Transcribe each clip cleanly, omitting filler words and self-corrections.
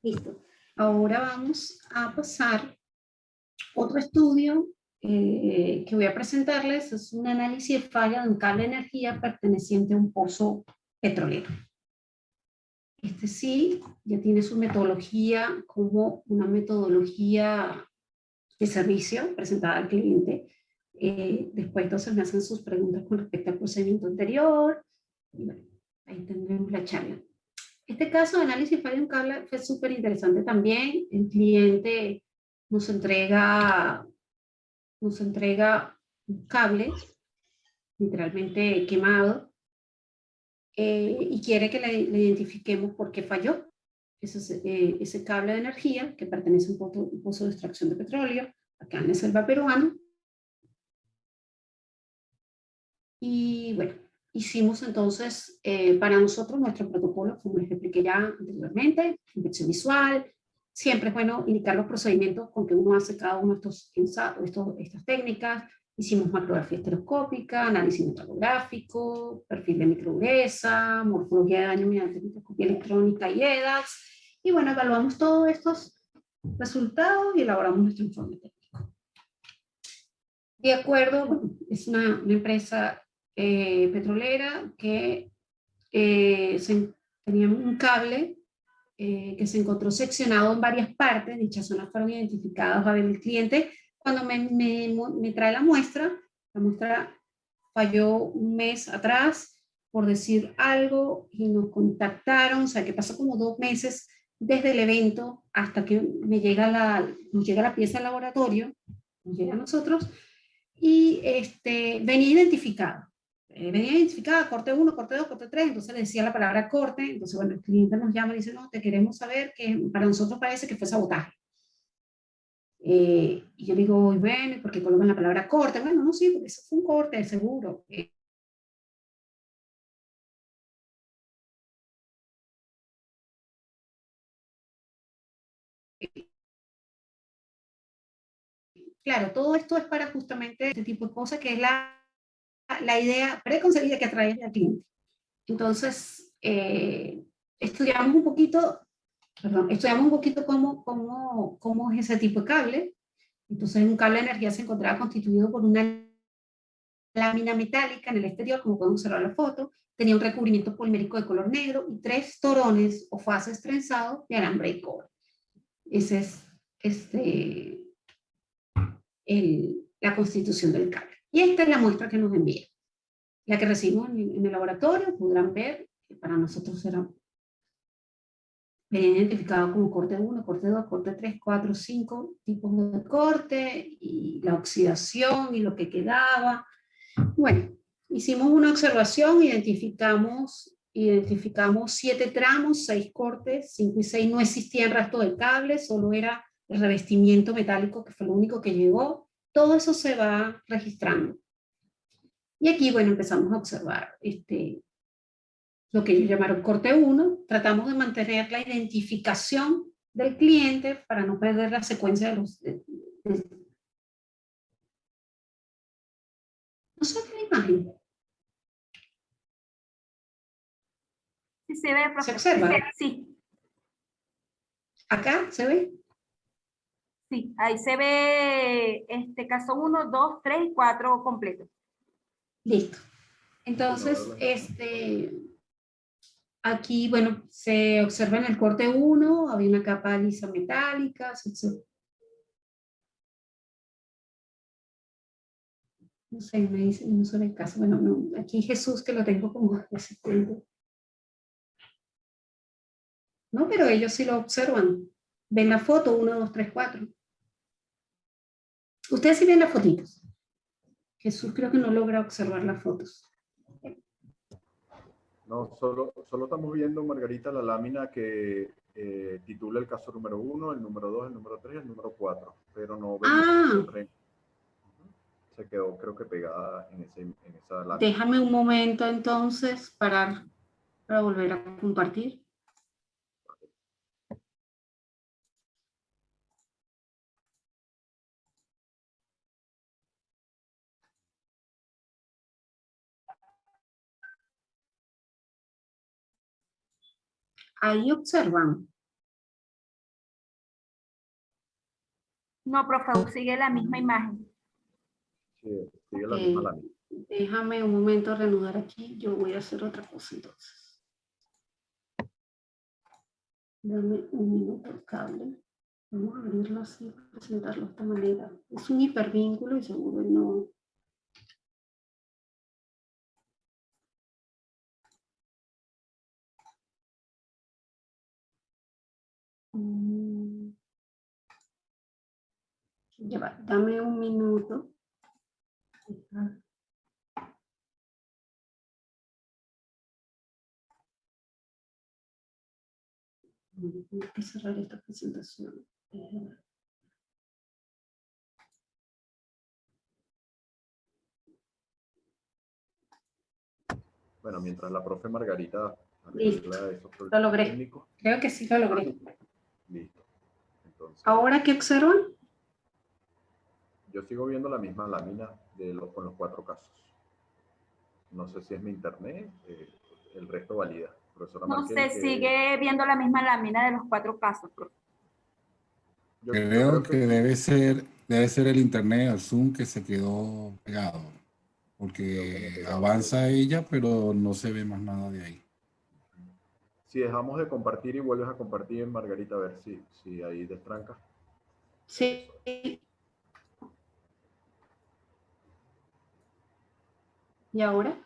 Listo. Ahora vamos a pasar otro estudio que voy a presentarles. Es un análisis de falla de un cable de energía perteneciente a un pozo petrolero. Este sí, ya tiene su metodología como una metodología de servicio presentada al cliente. Después entonces me hacen sus preguntas con respecto al procedimiento anterior. Y bueno, ahí tendremos la charla. Este caso de análisis de falla de un cable fue súper interesante también. El cliente nos entrega, nos entrega un cable literalmente quemado y quiere que le identifiquemos por qué falló. Ese cable de energía que pertenece a un pozo de extracción de petróleo acá en la selva peruana. Y bueno, hicimos entonces para nosotros nuestro protocolo, como les expliqué ya anteriormente, inspección visual. Siempre es bueno indicar los procedimientos con que uno hace cada uno de estas técnicas. Hicimos macrografía estereoscópica, análisis metalográfico, perfil de microdureza, morfología de daño mediante microscopía electrónica y EDAX. Y bueno, evaluamos todos estos resultados y elaboramos nuestro informe técnico. De acuerdo, bueno, es una empresa petrolera que tenía un cable que se encontró seccionado en varias partes. Dichas zonas fueron identificadas a ver el cliente. Cuando me trae la muestra falló un mes atrás por decir algo y nos contactaron, o sea que pasó como 2 meses desde el evento hasta que nos llega la pieza al laboratorio, nos llega a nosotros y venía identificada, corte 1, corte 2, corte 3, entonces le decía la palabra corte, entonces bueno, el cliente nos llama y dice, no, te queremos saber que para nosotros parece que fue sabotaje. Y yo digo, bueno, ¿por qué colocan la palabra corte? Bueno, no, sí, porque eso fue un corte, seguro. Claro, todo esto es para justamente este tipo de cosas, que es la idea preconcebida que atrae al cliente. Entonces, estudiamos un poquito, cómo es ese tipo de cable. Entonces, un cable de energía se encontraba constituido por una lámina metálica en el exterior, como podemos observar en la foto, tenía un recubrimiento polimérico de color negro y 3 torones o fases trenzados de alambre y cobre. Esa es la constitución del cable. Y esta es la muestra que nos envía. La que recibimos en el laboratorio, podrán ver que para nosotros venía identificado como corte 1, corte 2, corte 3, 4, 5 tipos de corte y la oxidación y lo que quedaba. Bueno, hicimos una observación, identificamos 7 tramos, 6 cortes, 5 y 6 no existían rastros del cable, solo era el revestimiento metálico que fue lo único que llegó. Todo eso se va registrando. Y aquí, bueno, empezamos a observar lo que ellos llamaron corte 1. Tratamos de mantener la identificación del cliente para no perder la secuencia de los... no sé qué imagen. Sí se ve, ¿Se observa? Sí. ¿Acá se ve? Sí, ahí se ve caso 1, 2, 3 y 4 completo. Listo. Entonces, aquí, bueno, se observa en el corte 1, había una capa lisa metálica, no sé, me dicen, no sobre el caso, bueno, no, aquí Jesús que lo tengo como asistente. No, pero ellos sí lo observan. Ven la foto, 1, 2, 3, 4. Ustedes sí ven las fotitos. Jesús creo que no logra observar las fotos. No, solo estamos viendo, Margarita, la lámina que titula el caso número 1, el número 2, el número 3 y el número 4, pero no vemos se quedó creo que pegada en esa lámina. Déjame un momento entonces para volver a compartir. Ahí observan No, profe, sigue la misma imagen. Sí, sigue la misma lámina. Déjame un momento reanudar aquí. Yo voy a hacer otra cosa entonces. Dame un minuto el cable. Vamos a abrirlo así, presentarlo de esta manera. Es un hipervínculo y seguro no. Ya va, dame un minuto. Tengo que cerrar esta presentación. Bueno, mientras la profe Margarita Listo, arregla esos lo problemas logré. técnicos. Creo que sí lo logré. Listo. Entonces, ¿Ahora qué observan? yo sigo viendo la misma lámina con los 4 casos. No sé si es mi internet, el resto valida. Profesora No Marquelli, se sigue viendo la misma lámina de los 4 casos, profe. yo Creo que sí. debe ser el internet al Zoom que se quedó pegado, porque avanza ella, pero no se ve más nada de ahí. Si dejamos de compartir y vuelves a compartir, Margarita, a ver si ahí destranca. Sí. ¿Y ahora?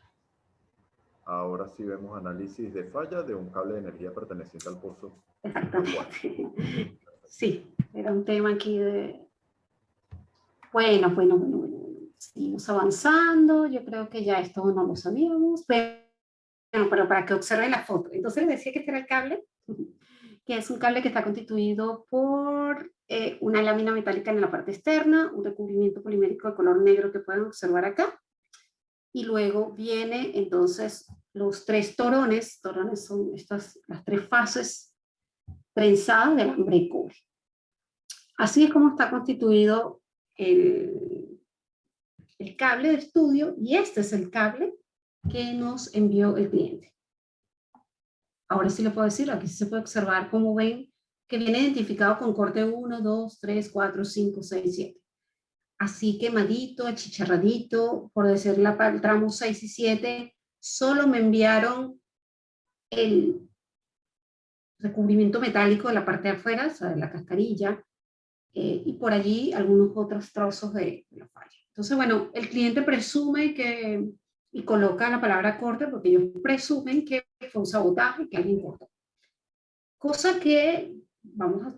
Ahora sí vemos análisis de falla de un cable de energía perteneciente al pozo. Exactamente. Sí, era un tema aquí de... Bueno. Seguimos avanzando. Yo creo que ya esto no lo sabíamos. Pero para que observen la foto. Entonces les decía que este era el cable, que es un cable que está constituido por una lámina metálica en la parte externa, un recubrimiento polimérico de color negro que pueden observar acá, y luego viene entonces los 3 torones. Torones son las 3 fases prensadas de alambre y cobre. Así es como está constituido el cable de estudio, y este es el cable que nos envió el cliente. Ahora sí le puedo decir, aquí se puede observar, como ven, que viene identificado con corte 1, 2, 3, 4, 5, 6, 7. Así quemadito, achicharradito, por decirla para el tramo 6 y 7, solo me enviaron el recubrimiento metálico de la parte de afuera, o sea, de la cascarilla, y por allí algunos otros trozos de la falla. Entonces, bueno, el cliente presume que, y coloca la palabra corte porque ellos presumen que fue un sabotaje, que alguien cortó. Cosa que vamos a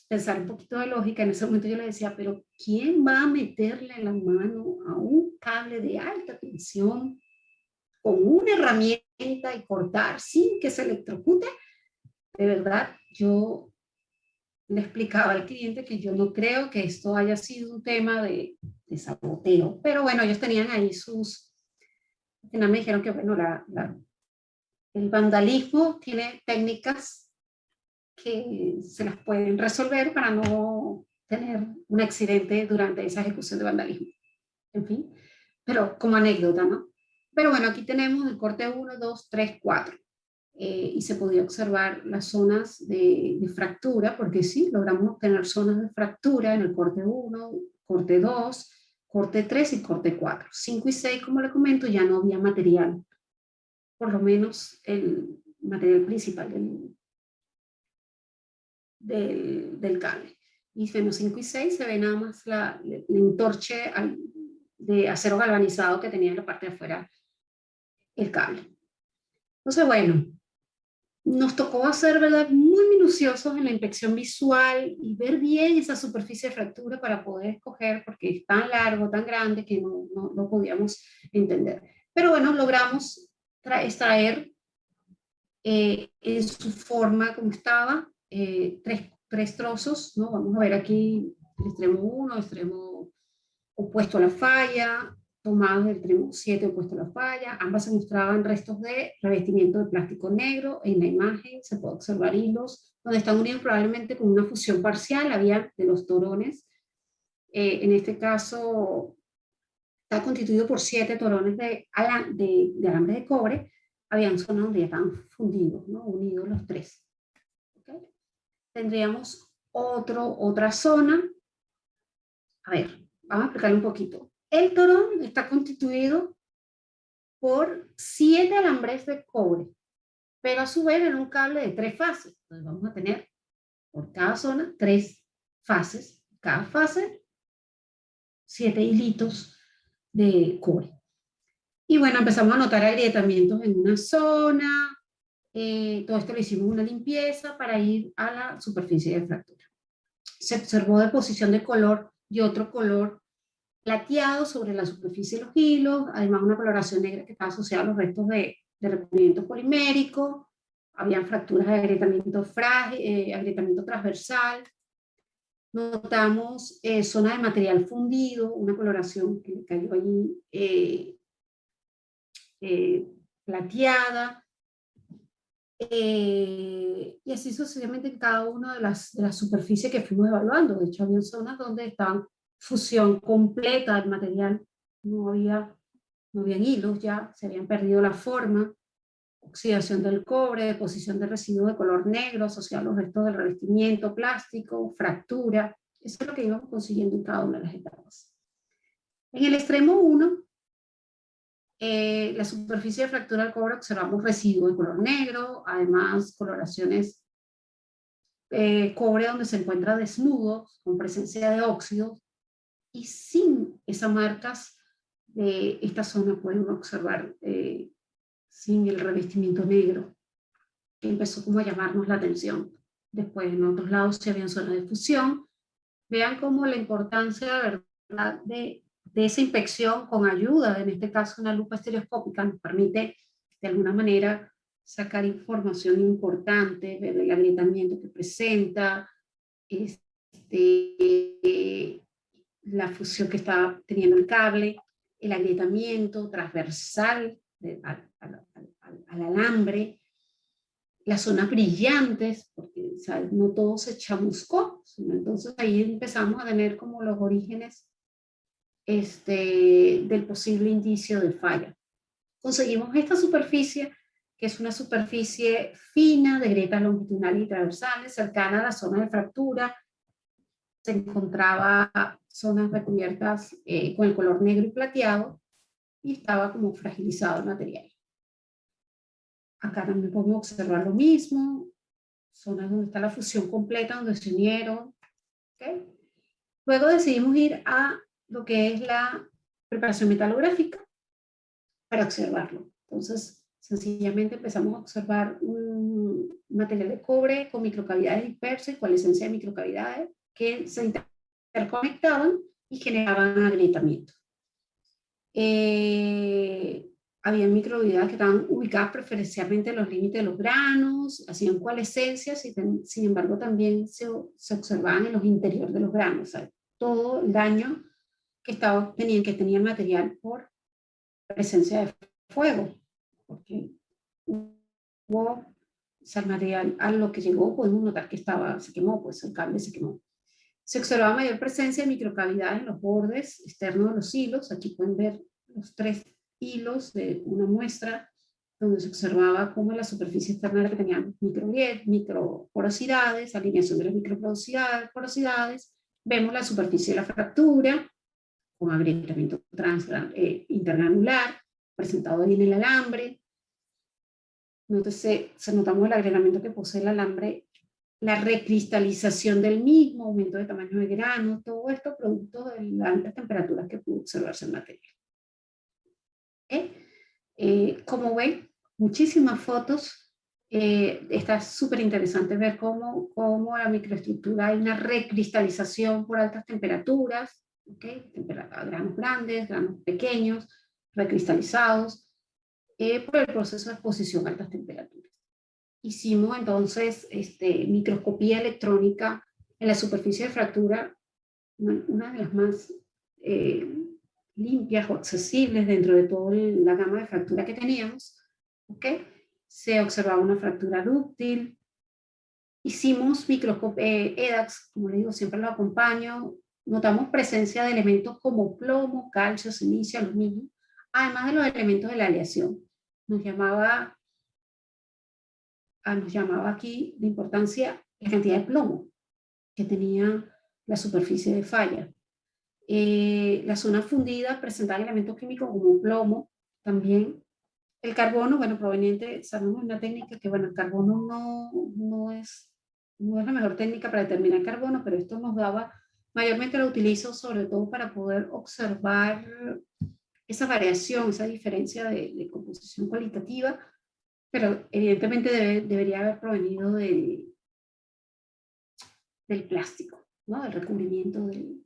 pensar un poquito de lógica. En ese momento yo le decía, pero ¿quién va a meterle la mano a un cable de alta tensión con una herramienta y cortar sin que se electrocute? De verdad, yo le explicaba al cliente que yo no creo que esto haya sido un tema de saboteo, pero bueno, ellos tenían ahí al final me dijeron que bueno, el vandalismo tiene técnicas que se las pueden resolver para no tener un accidente durante esa ejecución de vandalismo. En fin, pero como anécdota, ¿no? Pero bueno, aquí tenemos el corte 1, 2, 3, 4. Y se podía observar las zonas de fractura, porque sí, logramos obtener zonas de fractura en el corte 1, corte 2, corte 3 y corte 4. 5 y 6, como le comento, ya no había material, por lo menos el material principal del cable. Y bueno, 5 y 6 se ve nada más el entorche de acero galvanizado que tenía en la parte de afuera el cable. Entonces, bueno, nos tocó hacer, ¿verdad?, muy minuciosos en la inspección visual y ver bien esa superficie de fractura para poder escoger, porque es tan largo, tan grande, que no podíamos entender. Pero bueno, logramos extraer en su forma como estaba, 3 trozos, ¿no? Vamos a ver aquí el extremo 1, extremo opuesto a la falla, tomados del extremo 7 opuesto a la falla. Ambas se mostraban restos de revestimiento de plástico negro. En la imagen se puede observar hilos donde están unidos probablemente con una fusión parcial, había de los torones. En este caso está constituido por 7 torones de alambre de cobre. Habían zonas donde ya estaban fundidos, ¿no?, unidos los 3. ¿Okay? Tendríamos otra zona A ver, vamos a explicar un poquito. El torón está constituido por 7 alambres de cobre, pero a su vez en un cable de 3 fases. Entonces vamos a tener por cada zona 3 fases. Cada fase 7 hilitos de cobre. Y bueno, empezamos a notar agrietamientos en una zona. Todo esto le hicimos una limpieza para ir a la superficie de fractura. Se observó deposición de color y otro color plateado sobre la superficie de los hilos, además una coloración negra que estaba asociada a los restos de recubrimiento polimérico. Habían fracturas de agrietamiento frágil, agrietamiento transversal. Notamos zona de material fundido, una coloración que cayó allí plateada. Y así sucesivamente en cada una de las superficies que fuimos evaluando. De hecho, había zonas donde estaban fusión completa del material, no habían hilos ya, se habían perdido la forma, oxidación del cobre, deposición de residuos de color negro asociados a los restos del revestimiento plástico, fractura. Eso es lo que íbamos consiguiendo en cada una de las etapas. En el extremo 1, la superficie de fractura del cobre, observamos residuos de color negro, además coloraciones cobre donde se encuentra desnudo, con presencia de óxidos, y sin esas marcas de esta zona pueden observar sin el revestimiento negro, que empezó como a llamarnos la atención. Después en otros lados se habían zonas de fusión. Vean cómo la importancia, ¿verdad?, de esa inspección con ayuda, en este caso una lupa estereoscópica, nos permite de alguna manera sacar información importante, ver el agrietamiento que presenta, la fusión que está teniendo el cable, el agrietamiento transversal al alambre, las zonas brillantes, porque ¿sabes?, no todo se chamuscó, sino entonces ahí empezamos a tener como los orígenes del posible indicio de falla. Conseguimos esta superficie, que es una superficie fina de grietas longitudinales y transversales, cercana a la zona de fractura. Se encontraba zonas recubiertas con el color negro y plateado, y estaba como fragilizado el material. Acá también podemos observar lo mismo, zonas donde está la fusión completa, donde se unieron. ¿Okay? Luego decidimos ir a lo que es la preparación metalográfica para observarlo. Entonces, sencillamente empezamos a observar un material de cobre con microcavidades dispersas y con la esencia de microcavidades que se interconectaban y generaban agrietamiento. Había microcavidades que estaban ubicadas preferencialmente en los límites de los granos, hacían coalescencias y sin embargo también se observaban en los interiores de los granos. O sea, todo el daño que tenía el material por presencia de fuego, porque hubo, o sea, el material a lo que llegó podemos notar que se quemó, pues el cable se quemó. Se observaba mayor presencia de microcavidades en los bordes externos de los hilos. Aquí pueden ver los 3 hilos de una muestra donde se observaba cómo en la superficie externa era que tenían microporosidades, alineación de las microporosidades. Vemos la superficie de la fractura con agrietamiento intergranular, presentado ahí en el alambre. Entonces, notamos el agrietamiento que posee el alambre, la recristalización del mismo, aumento de tamaño de grano, todo esto producto de las altas temperaturas que pudo observarse en el material. Como ven, muchísimas fotos. Está súper interesante ver cómo la microestructura hay una recristalización por altas temperaturas, granos grandes, granos pequeños, recristalizados, por el proceso de exposición a altas temperaturas. Hicimos entonces microscopía electrónica en la superficie de fractura, una de las más limpias o accesibles dentro de toda la gama de fractura que teníamos. Se observaba una fractura dúctil. Hicimos EDAX, como le digo, siempre lo acompaño. Notamos presencia de elementos como plomo, calcio, silicio, aluminio, además de los elementos de la aleación. Nos llamaba aquí de importancia la cantidad de plomo que tenía la superficie de falla. La zona fundida presentaba elementos químicos como un plomo también. El carbono, bueno, proveniente, sabemos una técnica que, bueno, el carbono no es la mejor técnica para determinar carbono, pero esto nos daba, mayormente lo utilizo sobre todo para poder observar esa variación, esa diferencia de composición cualitativa, pero evidentemente debería haber provenido del plástico, ¿no? Del recubrimiento del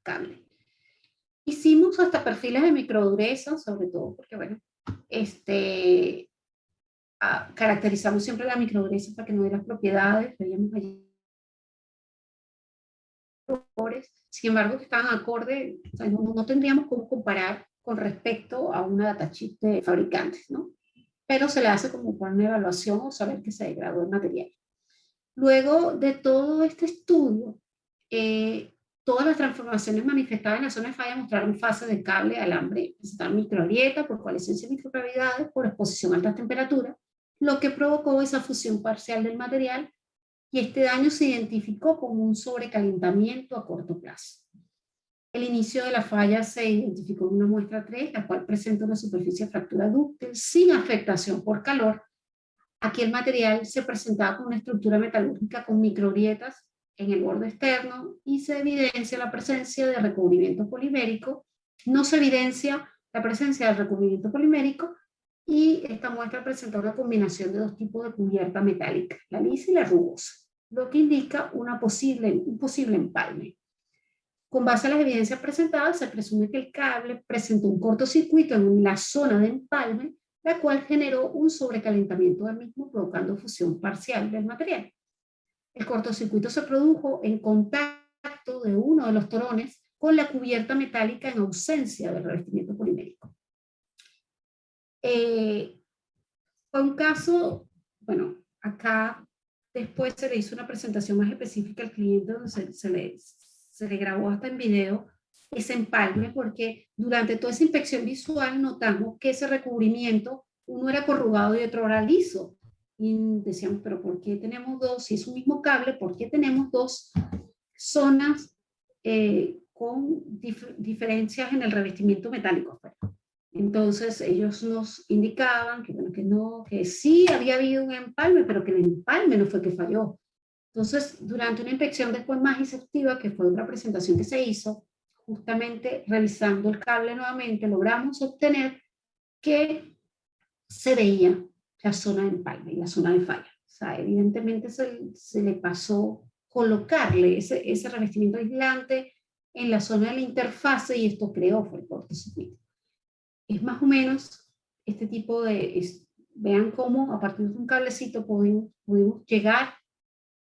cable. Hicimos hasta perfiles de microdureza, sobre todo porque, bueno, caracterizamos siempre la microdureza para que no dé las propiedades, veíamos allí. Sin embargo, estaban acorde, o sea, no tendríamos cómo comparar con respecto a una datasheet de fabricantes, ¿no? Pero se le hace como por una evaluación o saber que se degradó el material. Luego de todo este estudio, todas las transformaciones manifestadas en la zona de falla mostraron fase de cable, alambre, presentaron microgrieta por coalescencia de microcavidades, por exposición a altas temperaturas, lo que provocó esa fusión parcial del material, y este daño se identificó como un sobrecalentamiento a corto plazo. El inicio de la falla se identificó en una muestra 3, la cual presenta una superficie de fractura dúctil sin afectación por calor. Aquí el material se presentaba con una estructura metalúrgica con microgrietas en el borde externo y se evidencia la presencia de recubrimiento polimérico. No se evidencia la presencia del recubrimiento polimérico, y esta muestra presenta una combinación de dos tipos de cubierta metálica, la lisa y la rugosa, lo que indica un posible empalme. Con base a las evidencias presentadas, se presume que el cable presentó un cortocircuito en la zona de empalme, la cual generó un sobrecalentamiento del mismo, provocando fusión parcial del material. El cortocircuito se produjo en contacto de uno de los torones con la cubierta metálica en ausencia del revestimiento polimérico. Fue un caso, bueno, acá después se le hizo una presentación más específica al cliente donde se le grabó hasta en video ese empalme, porque durante toda esa inspección visual notamos que ese recubrimiento, uno era corrugado y otro era liso. Y decíamos, pero ¿por qué tenemos dos? Si es un mismo cable, ¿por qué tenemos dos zonas con diferencias en el revestimiento metálico? Entonces ellos nos indicaban que, bueno, que no, que sí había habido un empalme, pero que el empalme no fue que falló. Entonces, durante una inspección después más exhaustiva, que fue otra presentación que se hizo, justamente revisando el cable nuevamente, logramos obtener que se veía la zona de empalme y la zona de falla. O sea, evidentemente se le pasó colocarle ese revestimiento aislante en la zona de la interfase, y esto creó fue el cortocircuito. Es más o menos este tipo de, vean cómo a partir de un cablecito pudimos llegar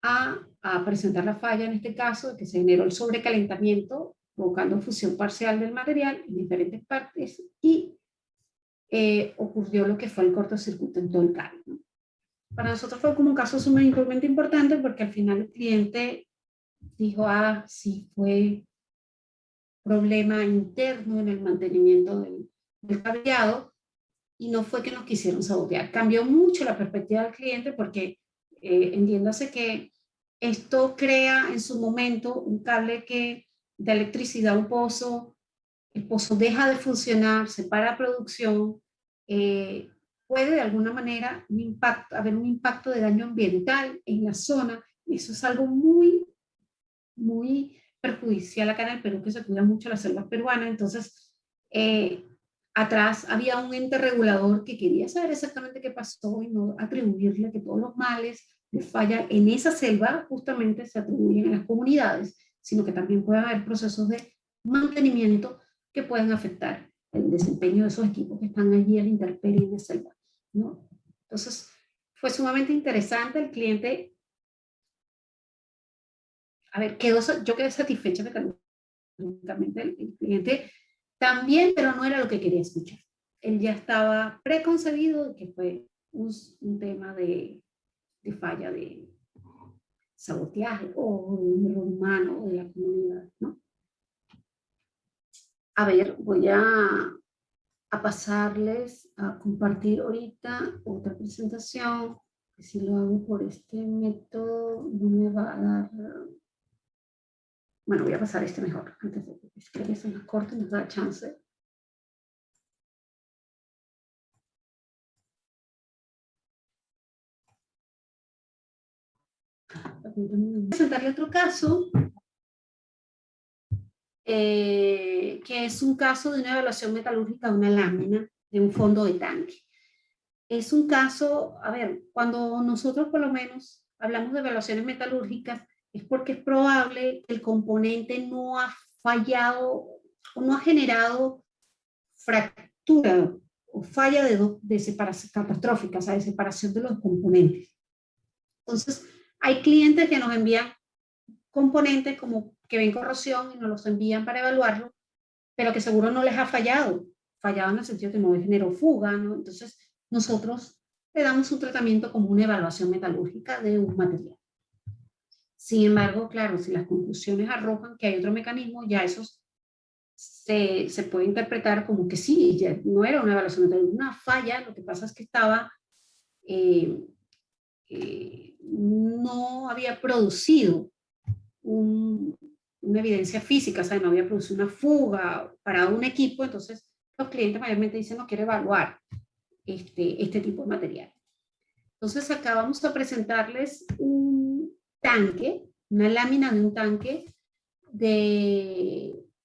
a presentar la falla, en este caso, que se generó el sobrecalentamiento, provocando fusión parcial del material en diferentes partes, y ocurrió lo que fue el cortocircuito en todo el cable, ¿no? Para nosotros fue como un caso sumamente importante, porque al final el cliente dijo, sí fue problema interno en el mantenimiento del cableado, y no fue que nos quisieron sabotear. Cambió mucho la perspectiva del cliente, porque entiéndase que esto crea en su momento un cable que da electricidad a un pozo, el pozo deja de funcionar, se para producción, puede de alguna manera haber un impacto de daño ambiental en la zona, y eso es algo muy, muy perjudicial acá en el Perú, que se cuida mucho la selva peruana. Entonces, atrás había un ente regulador que quería saber exactamente qué pasó y no atribuirle que todos los males de falla en esa selva justamente se atribuyen a las comunidades, sino que también puede haber procesos de mantenimiento que pueden afectar el desempeño de esos equipos que están allí a la intemperie en la selva, ¿no? Entonces, fue sumamente interesante. El cliente, a ver, yo quedé satisfecha mecánicamente. El cliente también, pero no era lo que quería escuchar. Él ya estaba preconcebido de que fue un tema de falla, de saboteaje o de un error humano de la comunidad, ¿no? A ver, voy a pasarles a compartir ahorita otra presentación, que si lo hago por este método no me va a dar Bueno, voy a pasar este mejor, antes de que se nos corte, nos da chance. Voy a presentarle otro caso, que es un caso de una evaluación metalúrgica de una lámina de un fondo de tanque. Es un caso, a ver, cuando nosotros por lo menos hablamos de evaluaciones metalúrgicas, es porque es probable que el componente no ha fallado o no ha generado fractura o falla de separación catastrófica, o sea, de separación de los componentes. Entonces, hay clientes que nos envían componentes como que ven corrosión y nos los envían para evaluarlo, pero que seguro no les ha fallado en el sentido que no generó fuga, ¿no? Entonces, nosotros le damos un tratamiento como una evaluación metalúrgica de un material. Sin embargo, claro, si las conclusiones arrojan que hay otro mecanismo, ya eso se puede interpretar como que sí, ya no era una evaluación metalúrgica, una falla, lo que pasa es que estaba, no había producido una evidencia física, o sea, no había producido una fuga para un equipo, entonces los clientes mayormente dicen no quiero evaluar este tipo de material. Entonces acá vamos a presentarles un tanque, una lámina de un tanque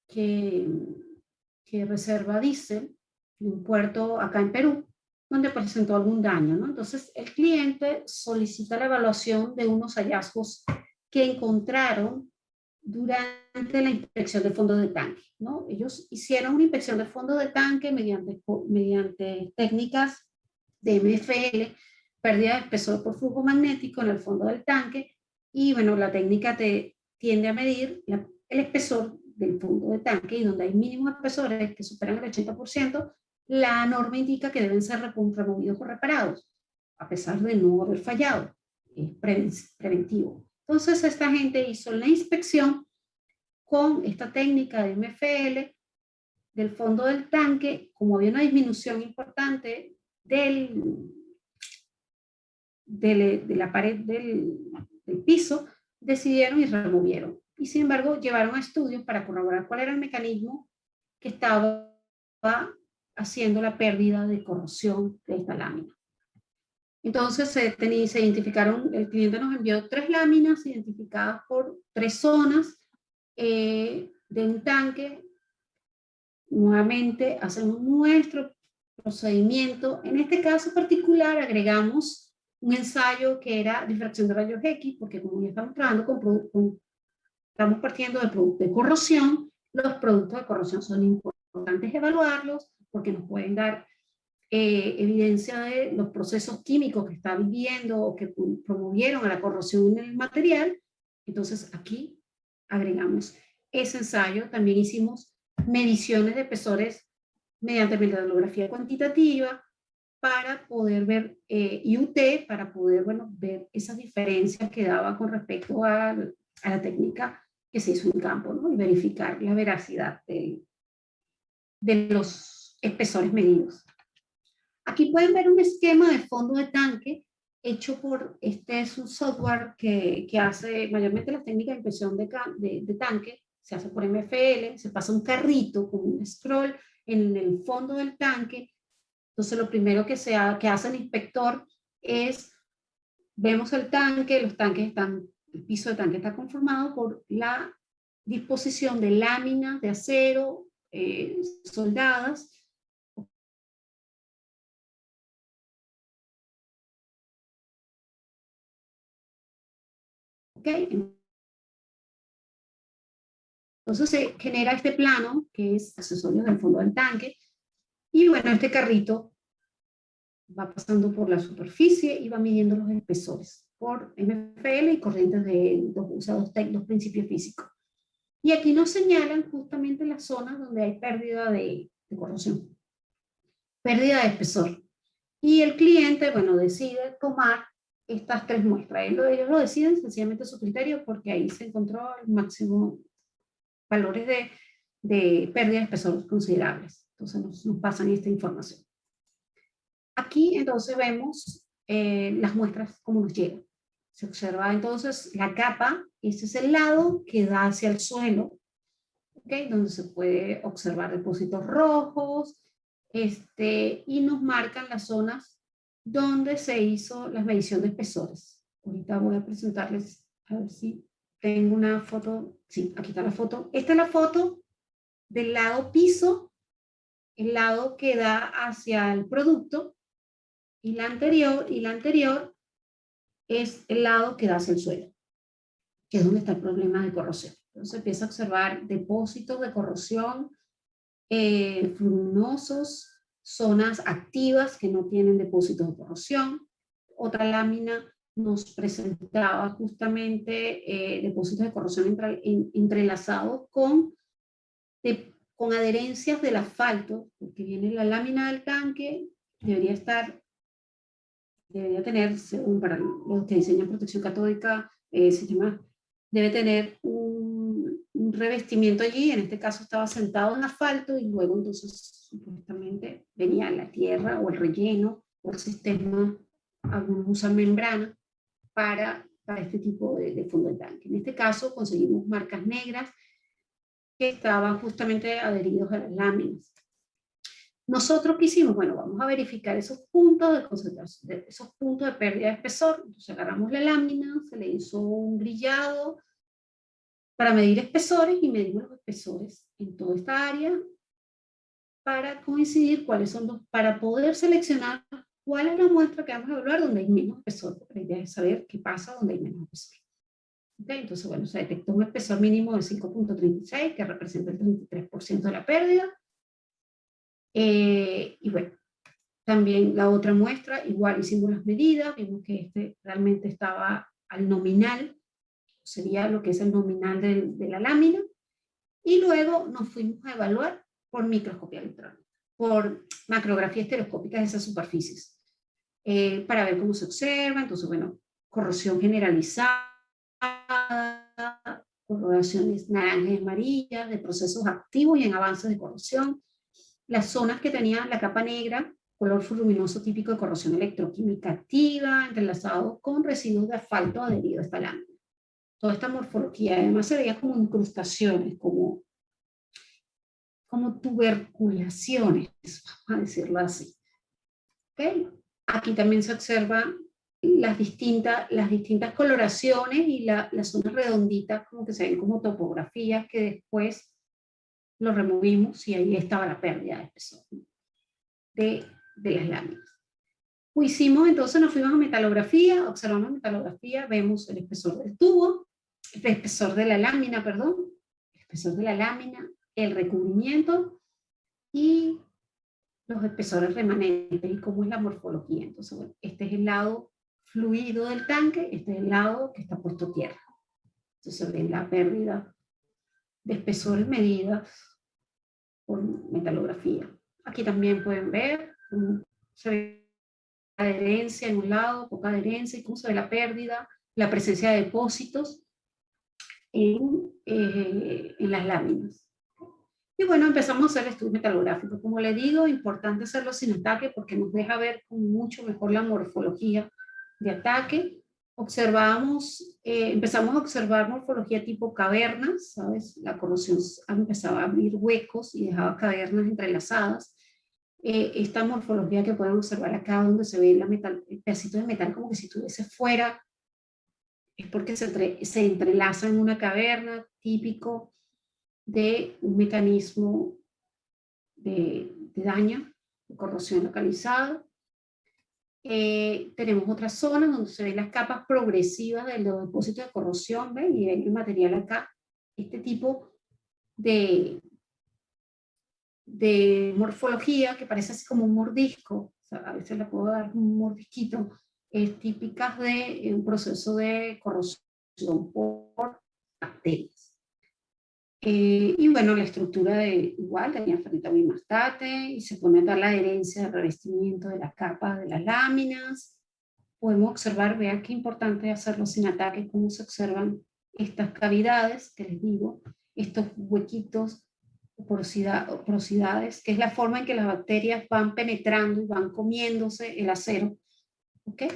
que reserva diésel de un puerto acá en Perú, donde presentó algún daño, ¿no? Entonces el cliente solicita la evaluación de unos hallazgos que encontraron durante la inspección de fondo de tanque, ¿no? Ellos hicieron una inspección de fondo de tanque mediante técnicas de MFL, pérdida de espesor por flujo magnético en el fondo del tanque, y bueno, la técnica tiende a medir el espesor del fondo del tanque, y donde hay mínimos espesores que superan el 80%, la norma indica que deben ser removidos o reparados, a pesar de no haber fallado. Es preventivo. Entonces esta gente hizo la inspección con esta técnica de MFL del fondo del tanque. Como había una disminución importante de la pared del piso, decidieron y removieron. Y sin embargo llevaron a estudios para corroborar cuál era el mecanismo que estaba haciendo la pérdida de corrosión de esta lámina. Entonces se identificaron, el cliente nos envió 3 láminas identificadas por 3 zonas de un tanque. Nuevamente hacemos nuestro procedimiento. En este caso particular agregamos un ensayo que era difracción de rayos X, porque como ya estamos trabajando estamos partiendo de corrosión, los productos de corrosión son importantes evaluarlos porque nos pueden dar evidencia de los procesos químicos que está viviendo o que promovieron a la corrosión en el material. Entonces aquí agregamos ese ensayo. También hicimos mediciones de espesores mediante metalografía cuantitativa para poder ver IUT, para poder ver esas diferencias que daba con respecto a la técnica que se hizo en campo, ¿no? Y verificar la veracidad de los espesores medidos. Aquí pueden ver un esquema de fondo de tanque hecho por, este es un software que hace mayormente las técnicas de impresión de tanque, se hace por MFL, se pasa un carrito con un scroll en el fondo del tanque. Entonces lo primero que hace el inspector es, vemos el tanque, el piso de tanque está conformado por la disposición de láminas de acero soldadas. Okay. Entonces se genera este plano, que es accesorio del fondo del tanque, y bueno, este carrito va pasando por la superficie y va midiendo los espesores por MFL y corrientes de dos principios físicos. Y aquí nos señalan justamente las zonas donde hay pérdida de corrosión, pérdida de espesor. Y el cliente, bueno, decide tomar estas 3 muestras. Ellos lo deciden sencillamente a su criterio, porque ahí se encontró el máximo valores de pérdida de espesor considerables. Entonces nos pasan esta información. Aquí entonces vemos las muestras como nos llegan. Se observa entonces la capa, ese es el lado que da hacia el suelo, ¿okay? Donde se puede observar depósitos rojos, y nos marcan las zonas donde se hizo la medición de espesores. Ahorita voy a presentarles, a ver si tengo una foto. Sí, aquí está la foto. Esta es la foto del lado piso, el lado que da hacia el producto, y la anterior es el lado que da hacia el suelo, que es donde está el problema de corrosión. Entonces empieza a observar depósitos de corrosión, fruminosos, zonas activas que no tienen depósitos de corrosión. Otra lámina nos presentaba justamente depósitos de corrosión entrelazados con adherencias del asfalto, porque viene la lámina del tanque, debería tener, según para los que diseñan protección catódica, sistema, debe tener un revestimiento allí. En este caso estaba sentado en asfalto y luego entonces supuestamente venía la tierra o el relleno o el sistema, algunos usan membrana para este tipo de fondo de tanque. En este caso conseguimos marcas negras que estaban justamente adheridos a las láminas. Nosotros qué hicimos, bueno, vamos a verificar esos puntos de concentración, esos puntos de pérdida de espesor. Entonces agarramos la lámina, se le hizo un grillado para medir espesores y medimos los espesores en toda esta área para coincidir cuáles son para poder seleccionar cuál es la muestra que vamos a evaluar donde hay menos espesor, porque la idea es saber qué pasa donde hay menos espesor. ¿Okay? Entonces, bueno, se detectó un espesor mínimo de 5.36, que representa el 33% de la pérdida. Y bueno, también la otra muestra, igual hicimos las medidas, vimos que realmente estaba al nominal, sería lo que es el nominal de la lámina, y luego nos fuimos a evaluar por microscopía electrónica, por macrografía estereoscópica de esas superficies, para ver cómo se observa. Entonces, bueno, corrosión generalizada, coloraciones naranjas y amarillas, de procesos activos y en avances de corrosión, las zonas que tenían la capa negra, color luminoso típico de corrosión electroquímica activa, entrelazado con residuos de asfalto adherido a esta lámina. Toda esta morfología, además se veía como incrustaciones, como tuberculaciones, vamos a decirlo así. ¿Okay? Aquí también se observan las distintas coloraciones y las zonas redonditas, como que se ven como topografías que después lo removimos y ahí estaba la pérdida de espesor de las láminas. Hicimos, entonces nos fuimos a metalografía, observamos metalografía, vemos el espesor del tubo, el espesor de la lámina, perdón, el espesor de la lámina, el recubrimiento y los espesores remanentes y cómo es la morfología. Entonces, bueno, este es el lado fluido del tanque, este es el lado que está puesto tierra. Entonces se ve la pérdida de espesores medidas por metalografía. Aquí también pueden ver cómo se ve la adherencia en un lado, poca adherencia, y cómo se ve la pérdida, la presencia de depósitos en las láminas. Y bueno, empezamos a hacer estudios metalográficos. Como les digo, importante hacerlo sin ataque porque nos deja ver mucho mejor la morfología de ataque. Empezamos a observar morfología tipo cavernas, ¿sabes? La corrosión empezaba a abrir huecos y dejaba cavernas entrelazadas. Esta morfología que pueden observar acá, donde se ve el pedacito de metal como que si estuviese fuera, es porque se entrelaza en una caverna, típico de un mecanismo de daño, de corrosión localizada. Tenemos otras zonas donde se ven las capas progresivas del depósito de corrosión, ¿ven? Y ven el material acá, este tipo de morfología que parece así como un mordisco, o sea, a veces le puedo dar un mordisquito, es típica de un proceso de corrosión por bacterias. Y bueno, la estructura igual tenía ferrita-bimastate y se pone a dar la adherencia del revestimiento de las capas de las láminas. Podemos observar, vean qué importante es hacerlo sin ataque, cómo se observan estas cavidades, que les digo, estos huequitos, porosidades, que es la forma en que las bacterias van penetrando y van comiéndose el acero. ¿Okay?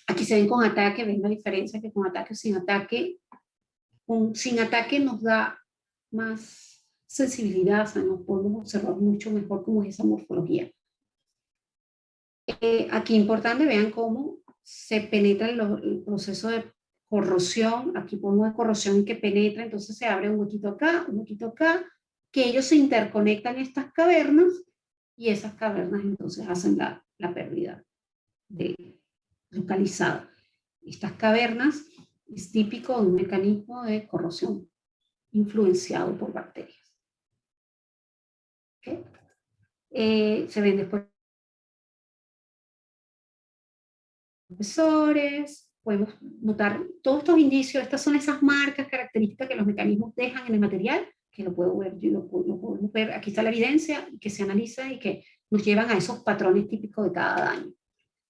Aquí se ven con ataque, ven la diferencia que con ataque o sin ataque. Sin ataque nos da más sensibilidad, o sea, nos podemos observar mucho mejor cómo es esa morfología. Aquí importante, vean cómo se penetra el proceso de corrosión. Aquí ponemos de corrosión que penetra, entonces se abre un huequito acá, que ellos se interconectan en estas cavernas y esas cavernas entonces hacen la pérdida localizada. Estas cavernas es típico de un mecanismo de corrosión influenciado por bacterias. ¿Okay? Se ven después profesores, podemos notar todos estos indicios, estas son esas marcas características que los mecanismos dejan en el material, que lo puedo ver, lo podemos ver, aquí está la evidencia, que se analiza y que nos llevan a esos patrones típicos de cada daño.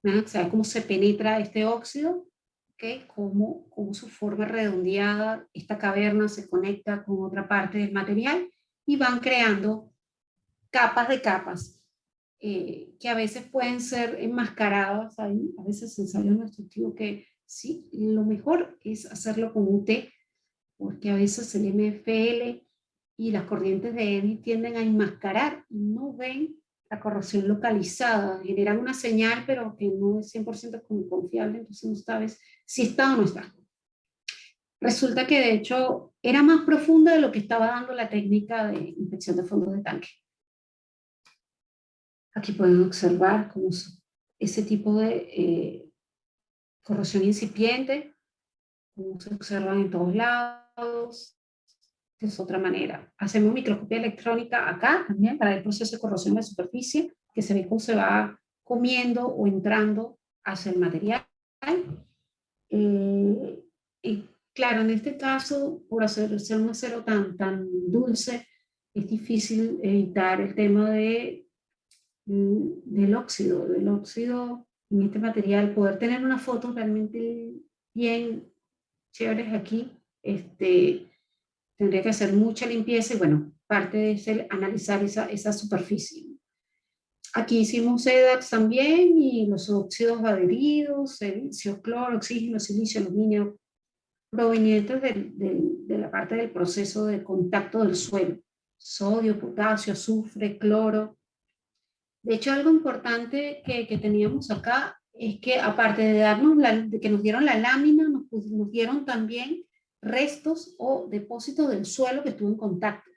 ¿No? ¿Sabe cómo se penetra este óxido? ¿Okay? Cómo su forma redondeada, esta caverna se conecta con otra parte del material y van creando capas de capas. Que a veces pueden ser enmascaradas, a veces ensayos nuestro estudio que sí, lo mejor es hacerlo con UT, porque a veces el MFL y las corrientes de EDI tienden a enmascarar y no ven la corrosión localizada, generan una señal pero que no es 100% confiable, entonces no sabes si está o no está. Resulta que de hecho era más profunda de lo que estaba dando la técnica de inspección de fondos de tanque. Aquí pueden observar cómo ese tipo de corrosión incipiente, cómo se observan en todos lados. Es otra manera. Hacemos microscopía electrónica acá también para el proceso de corrosión de superficie, que se ve cómo se va comiendo o entrando hacia el material. Y claro, en este caso, por ser un acero tan dulce, es difícil evitar el tema del óxido en este material, poder tener unas fotos realmente bien chéveres aquí, tendría que hacer mucha limpieza y bueno, parte de es analizar esa superficie. Aquí hicimos EDAX también y los óxidos adheridos, silicio, cloro, oxígeno, silicio, aluminio, provenientes de la parte del proceso de contacto del suelo, sodio, potasio, azufre, cloro. De hecho, algo importante que teníamos acá es que aparte de darnos de que nos dieron la lámina, nos dieron también restos o depósitos del suelo que estuvo en contacto.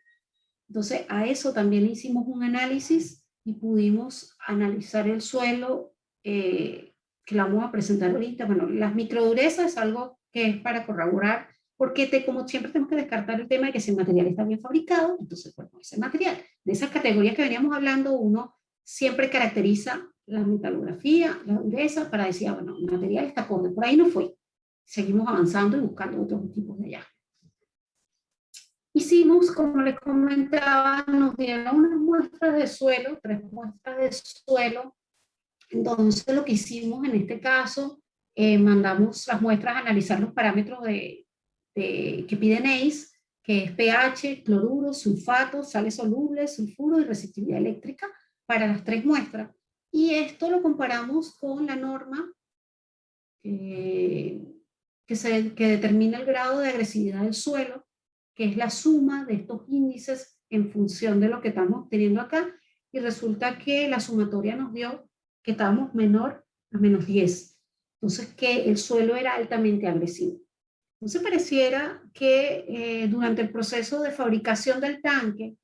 Entonces, a eso también le hicimos un análisis y pudimos analizar el suelo, que lo vamos a presentar ahorita. Bueno, las microdurezas es algo que es para corroborar, porque como siempre tenemos que descartar el tema de que si el material está bien fabricado, entonces, bueno, ese material. De esas categorías que veníamos hablando, uno siempre caracteriza la metalografía, la dureza, para decir, bueno, el material está acorde. Por ahí no fue. Seguimos avanzando y buscando otros tipos de hallazgos. Hicimos, como les comentaba, nos dieron unas muestras de suelo, 3 muestras de suelo. Entonces, lo que hicimos en este caso, mandamos las muestras a analizar los parámetros que piden ACE, que es pH, cloruro, sulfato, sales solubles, sulfuro y resistividad eléctrica para las 3 muestras. Y esto lo comparamos con la norma que determina el grado de agresividad del suelo, que es la suma de estos índices en función de lo que estamos teniendo acá, y resulta que la sumatoria nos dio que estábamos menor a menos 10. Entonces, que el suelo era altamente agresivo. Entonces, pareciera que durante el proceso de fabricación del tanque,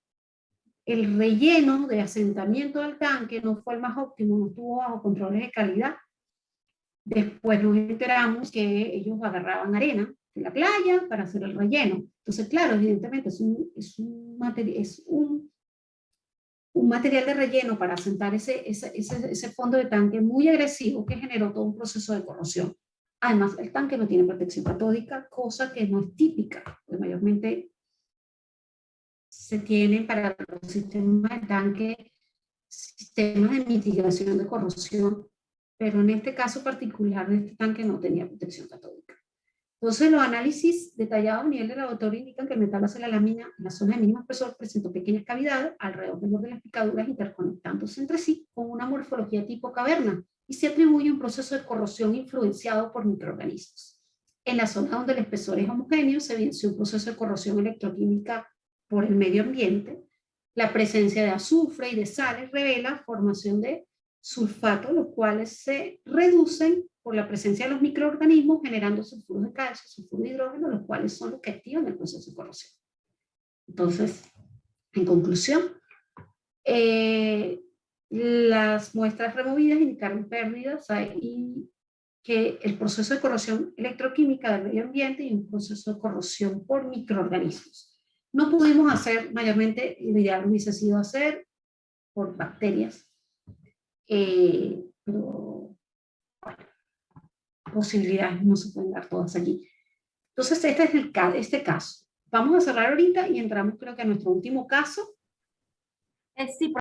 el relleno de asentamiento del tanque no fue el más óptimo, no estuvo bajo controles de calidad. Después nos enteramos que ellos agarraban arena de la playa para hacer el relleno. Entonces, claro, evidentemente es un material de relleno para asentar ese fondo de tanque muy agresivo que generó todo un proceso de corrosión. Además, el tanque no tiene protección catódica, cosa que no es típica, porque mayormente se tienen para los sistemas de tanque sistemas de mitigación de corrosión, pero en este caso particular de este tanque no tenía protección catódica. Entonces, los análisis detallados a nivel de laboratorio indican que el metal hace la lámina en la zona de mínimo espesor presentó pequeñas cavidades alrededor del borde de las picaduras interconectándose entre sí con una morfología tipo caverna y se atribuye un proceso de corrosión influenciado por microorganismos. En la zona donde el espesor es homogéneo se evidencia un proceso de corrosión electroquímica por el medio ambiente. La presencia de azufre y de sales revela formación de sulfatos, los cuales se reducen por la presencia de los microorganismos, generando sulfuros de calcio, sulfuro de hidrógeno, los cuales son los que activan el proceso de corrosión. Entonces, en conclusión, las muestras removidas indicaron pérdidas y que el proceso de corrosión electroquímica del medio ambiente y un proceso de corrosión por microorganismos. No pudimos hacer mayormente, lo ideal hubiese sido hacer por bacterias, pero bueno, posibilidades no se pueden dar todas allí. Entonces, este es este caso. Vamos a cerrar ahorita y entramos creo que a nuestro último caso. Sí,